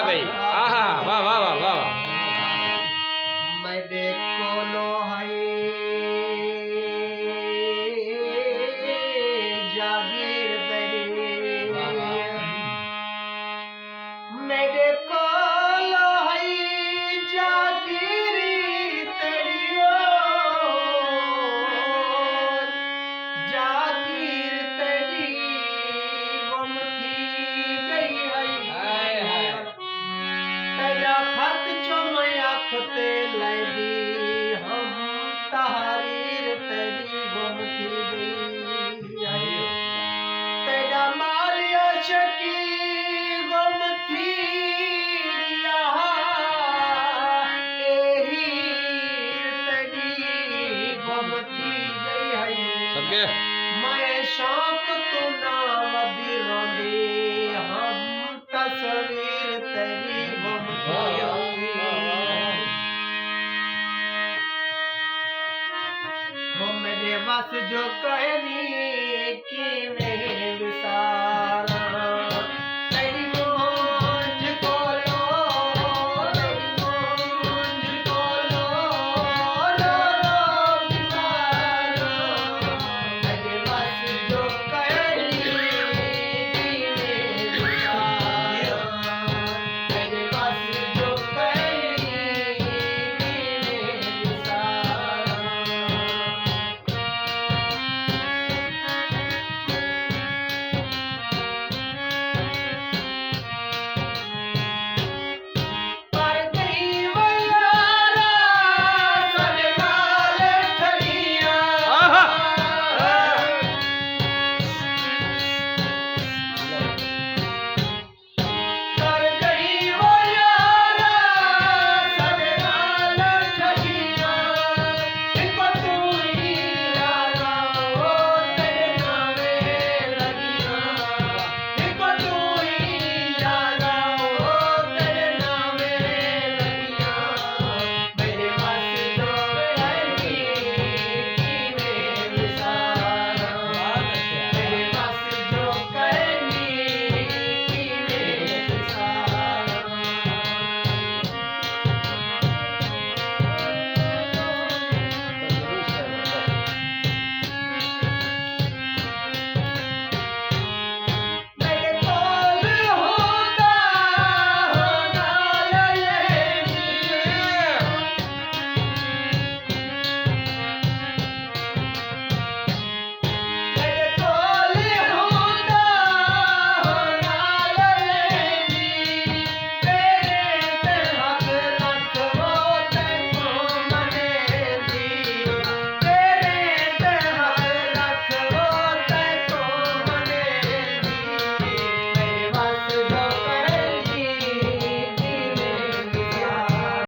भाई आहा वाह वाह वाह वाह मेरे कोलो है जागीर तेरी मेरे कोलो है जागीर तेरी जागीर तेरी गुम थी गई है तेरा खत जो मैं अखते लैदी हम तहरीर तेरी गुम थी गई है तेरा मारिया शकी गुम थी गया एही तेरी गुम थी गई है सबके मैं शौक तू ना वधी रोंदी हम तस्वीर तेरी गुम थी वो मेरे बस जो कहनी कि मैं विसार